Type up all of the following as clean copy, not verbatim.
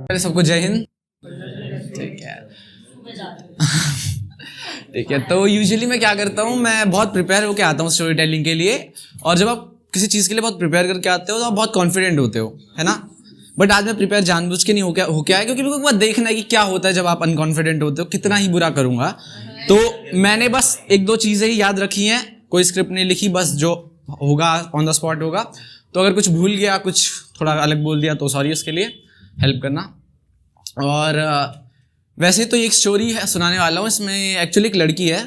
पहले सबको जय हिंद। ठीक है ठीक है। तो यूजुअली मैं क्या करता हूँ, मैं बहुत प्रिपेयर होकर आता हूँ स्टोरी टेलिंग के लिए। और जब आप किसी चीज़ के लिए बहुत प्रिपेयर करके आते हो तो आप बहुत कॉन्फिडेंट होते हो, है ना। बट आज मैं प्रिपेयर जानबूझ के नहीं हो क्या है, क्योंकि मेरे को एक बार देखना है कि क्या होता है जब आप अनकॉन्फिडेंट होते हो, कितना ही बुरा करूँगा। तो मैंने बस एक दो चीज़ें ही याद रखी हैं, कोई स्क्रिप्ट नहीं लिखी, बस जो होगा ऑन द स्पॉट होगा। तो अगर कुछ भूल गया, कुछ थोड़ा अलग बोल दिया तो सॉरी, उसके लिए हेल्प करना। और वैसे तो एक स्टोरी है सुनाने वाला हूँ। इसमें एक्चुअली एक लड़की है,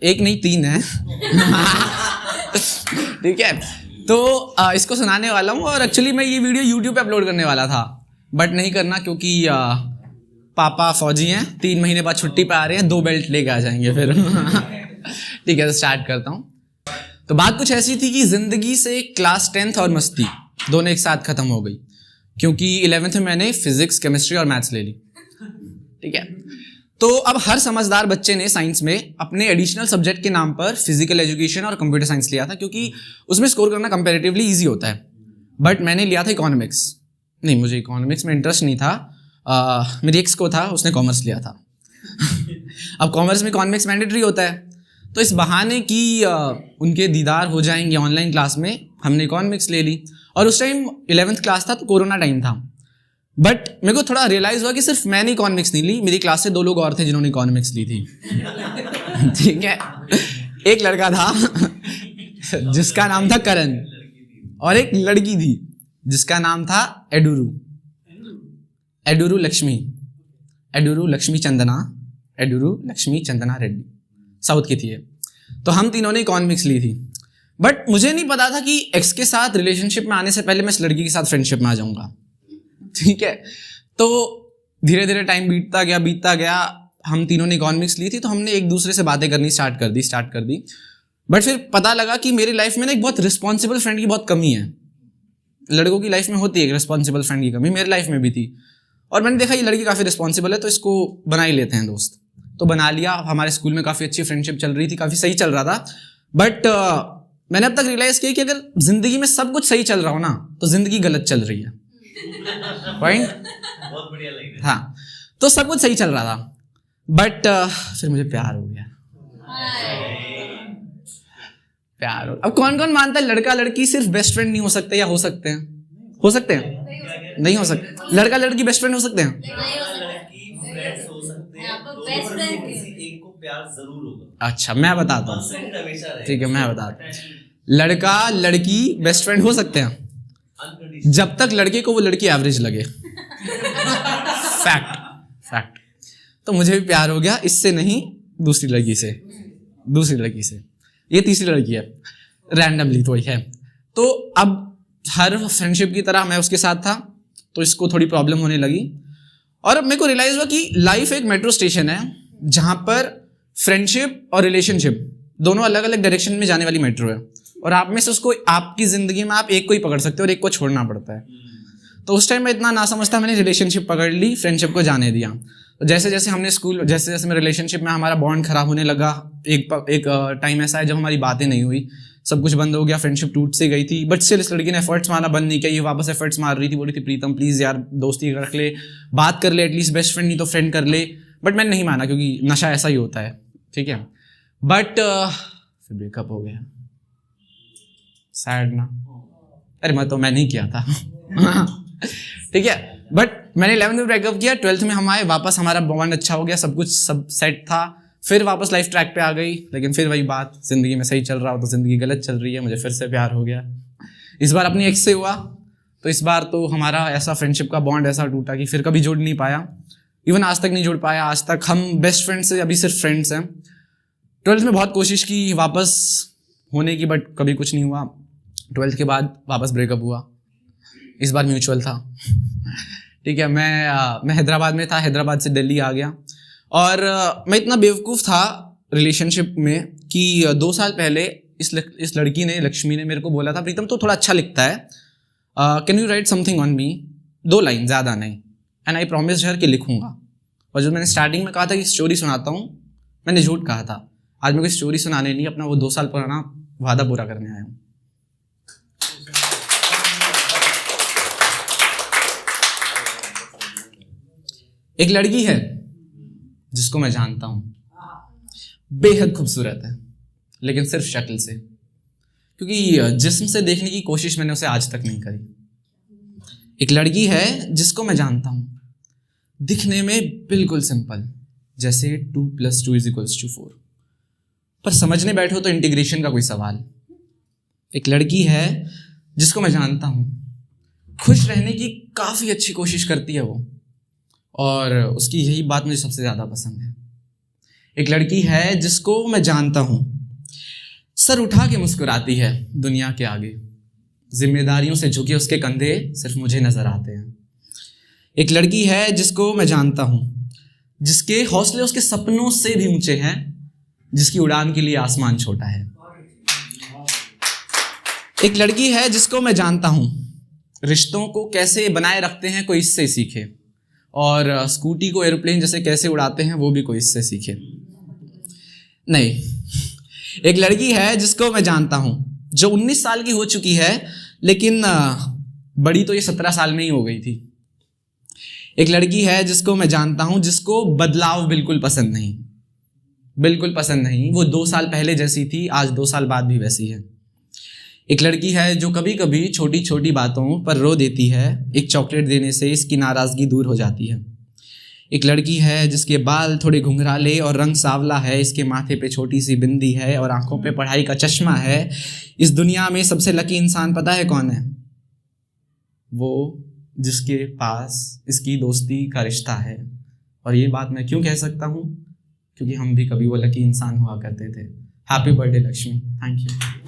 एक नहीं 3 है ठीक है। तो इसको सुनाने वाला हूँ। और एक्चुअली मैं ये वीडियो यूट्यूब पे अपलोड करने वाला था, बट नहीं करना क्योंकि पापा फौजी हैं, 3 महीने बाद छुट्टी पे आ रहे हैं, 2 बेल्ट लेके आ जाएंगे फिर ठीक है, तो स्टार्ट करता हूँ। तो बात कुछ ऐसी थी कि जिंदगी से क्लास 10th और मस्ती दोनों एक साथ खत्म हो गई, क्योंकि 11th में मैंने फिजिक्स, केमिस्ट्री और मैथ्स ले ली। ठीक है। तो अब हर समझदार बच्चे ने साइंस में अपने एडिशनल सब्जेक्ट के नाम पर फिजिकल एजुकेशन और कंप्यूटर साइंस लिया था, क्योंकि उसमें स्कोर करना कंपैरेटिवली इजी होता है। बट मैंने लिया था इकोनॉमिक्स। नहीं, मुझे इकोनॉमिक्स में इंटरेस्ट नहीं था। मेरी एक्स को था, उसने कॉमर्स लिया था अब कॉमर्स में इकोनॉमिक्स मैंडेटरी होता है, तो इस बहाने कि उनके दीदार हो जाएंगे ऑनलाइन क्लास में, हमने इकोनॉमिक्स ले ली। और उस टाइम 11th क्लास था, तो कोरोना टाइम था। बट मेरे को थोड़ा रियलाइज हुआ कि सिर्फ मैंने इकोनॉमिक्स नहीं ली, मेरी क्लास से 2 लोग और थे जिन्होंने इकोनॉमिक्स ली थी ठीक है। एक लड़का था जिसका नाम था करण, और एक लड़की थी जिसका नाम था एडुरू लक्ष्मी चंदना रेड्डी, साउथ की थी ये। तो हम तीनों ने इकोनॉमिक्स ली थी। बट मुझे नहीं पता था कि एक्स के साथ रिलेशनशिप में आने से पहले मैं इस लड़की के साथ फ्रेंडशिप में आ जाऊंगा। ठीक है। तो धीरे धीरे टाइम बीतता गया। हम तीनों ने इकोनॉमिक्स ली थी, तो हमने एक दूसरे से बातें करनी स्टार्ट कर दी। बट फिर पता लगा कि मेरी लाइफ में ना एक बहुत रिस्पॉन्सिबल फ्रेंड की बहुत कमी है। लड़कों की लाइफ में होती है एक रिस्पॉन्सिबल फ्रेंड की कमी, मेरी लाइफ में भी थी। और मैंने देखा ये लड़की काफ़ी रिस्पॉन्सिबल है, तो इसको बना ही लेते हैं दोस्त। तो बना लिया। हमारे स्कूल में काफ़ी अच्छी फ्रेंडशिप चल रही थी, काफ़ी सही चल रहा था। बट मैंने अब तक रियलाइज़ किया कि अगर जिंदगी में सब कुछ सही चल रहा हो ना, तो जिंदगी गलत चल रही है। पॉइंट बहुत बढ़िया लग रहा है। हाँ, तो सब कुछ सही चल रहा था। बट फिर मुझे प्यार हो गया। अब कौन कौन मानता है लड़का लड़की सिर्फ बेस्ट फ्रेंड नहीं हो सकते, या हो सकते हैं? नहीं हो सकते। लड़का लड़की बेस्ट फ्रेंड हो सकते हैं? अच्छा, मैं बताता हूँ। ठीक है, मैं बताता हूँ। लड़का लड़की बेस्ट फ्रेंड हो सकते हैं जब तक लड़के को वो लड़की एवरेज लगे। फैक्ट। तो मुझे भी प्यार हो गया, इससे नहीं, दूसरी लड़की से। ये तीसरी लड़की है, रैंडमली तो ही है। तो अब हर फ्रेंडशिप की तरह मैं उसके साथ था, तो इसको थोड़ी प्रॉब्लम होने लगी। और अब मेरे को रियलाइज हुआ कि लाइफ एक मेट्रो स्टेशन है, जहाँ पर फ्रेंडशिप और रिलेशनशिप दोनों अलग अलग डायरेक्शन में जाने वाली मेट्रो है। और आप में से उसको, आपकी ज़िंदगी में आप एक को ही पकड़ सकते हो और एक को छोड़ना पड़ता है। तो उस टाइम मैं इतना ना समझता, मैंने रिलेशनशिप पकड़ ली, फ्रेंडशिप को जाने दिया। तो जैसे जैसे मेरे रिलेशनशिप में हमारा बॉन्ड खराब होने लगा, एक टाइम ऐसा है जब हमारी बातें नहीं हुई, सब कुछ बंद हो गया, फ्रेंडशिप टूट से गई थी। बट स्टिल इस लड़की ने एफर्ट्स मारना बंद नहीं किया, ये वापस एफर्ट्स मार रही थी, बोल रही थी प्रीतम प्लीज़ यार दोस्ती रख ले, बात कर ले, एटलीस्ट बेस्ट फ्रेंड नहीं तो फ्रेंड कर ले। बट मैंने नहीं माना, क्योंकि नशा ऐसा ही होता है। ठीक है। बट फिर ब्रेकअप हो गया। सैड ना? अरे मैं नहीं किया था ठीक है। बट मैंने 11th में ब्रेकअप किया, 12th में हम आए वापस, हमारा बॉन्ड अच्छा हो गया, सब सेट था। फिर वापस लाइफ ट्रैक पे आ गई। लेकिन फिर वही बात, जिंदगी में सही चल रहा हो तो जिंदगी गलत चल रही है। मुझे फिर से प्यार हो गया। इस बार अपनी एक्स से हुआ, तो इस बार तो हमारा ऐसा फ्रेंडशिप का बॉन्ड ऐसा टूटा कि फिर कभी जुड़ नहीं पाया। इवन आज तक नहीं जुड़ पाया। आज तक हम बेस्ट फ्रेंड्स से अभी सिर्फ फ्रेंड्स हैं। 12th में बहुत कोशिश की वापस होने की, बट कभी कुछ नहीं हुआ। 12th के बाद वापस ब्रेकअप हुआ। इस बार म्यूचुअल था ठीक है। मैं हैदराबाद में था, हैदराबाद से दिल्ली आ गया। और मैं इतना बेवकूफ़ था रिलेशनशिप में कि 2 साल पहले इस लड़की ने, लक्ष्मी ने, मेरे को बोला था प्रीतम तो थोड़ा अच्छा लिखता है, can you right something on me, 2 line, ज़्यादा नहीं। एंड आई प्रॉमिस्ड हर कि लिखूंगा। और जब मैंने स्टार्टिंग में कहा था कि स्टोरी सुनाता हूँ, मैंने झूठ कहा था। आज मैं कोई स्टोरी सुनाने नहीं, अपना वो 2 साल पुराना वादा पूरा करने आया हूँ। एक लड़की है जिसको मैं जानता हूं, बेहद खूबसूरत है, लेकिन सिर्फ शक्ल से, क्योंकि जिस्म से देखने की कोशिश मैंने उसे आज तक नहीं करी। एक लड़की है जिसको मैं जानता हूं, दिखने में बिल्कुल सिंपल, जैसे 2 + 2 = 4, पर समझने बैठो तो इंटीग्रेशन का कोई सवाल। एक लड़की है जिसको मैं जानता हूं, खुश रहने की काफ़ी अच्छी कोशिश करती है वो, और उसकी यही बात मुझे सबसे ज़्यादा पसंद है। एक लड़की है जिसको मैं जानता हूं, सर उठा के मुस्कुराती है दुनिया के आगे, जिम्मेदारियों से झुके उसके कंधे सिर्फ मुझे नज़र आते हैं। एक लड़की है जिसको मैं जानता हूं, जिसके हौसले उसके सपनों से भी ऊंचे हैं, जिसकी उड़ान के लिए आसमान छोटा है। एक लड़की है जिसको मैं जानता हूं, रिश्तों को कैसे बनाए रखते हैं कोई इससे सीखे, और स्कूटी को एरोप्लेन जैसे कैसे उड़ाते हैं वो भी कोई इससे सीखे। नहीं, एक लड़की है जिसको मैं जानता हूं, जो 19 साल की हो चुकी है, लेकिन बड़ी तो ये 17 साल में ही हो गई थी। एक लड़की है जिसको मैं जानता हूं, जिसको बदलाव बिल्कुल पसंद नहीं, बिल्कुल पसंद नहीं। वो 2 साल पहले जैसी थी, आज 2 साल बाद भी वैसी है। एक लड़की है जो कभी कभी छोटी छोटी बातों पर रो देती है, एक चॉकलेट देने से इसकी नाराज़गी दूर हो जाती है। एक लड़की है जिसके बाल थोड़े घुंघराले और रंग सांवला है, इसके माथे पे छोटी सी बिंदी है और आंखों पे पढ़ाई का चश्मा है। इस दुनिया में सबसे लकी इंसान पता है कौन है? वो जिसके पास इसकी दोस्ती का रिश्ता है। और ये बात मैं क्यों कह सकता हूँ? क्योंकि हम भी कभी वो लकी इंसान हुआ करते थे। Happy birthday Lakshmi, thank you.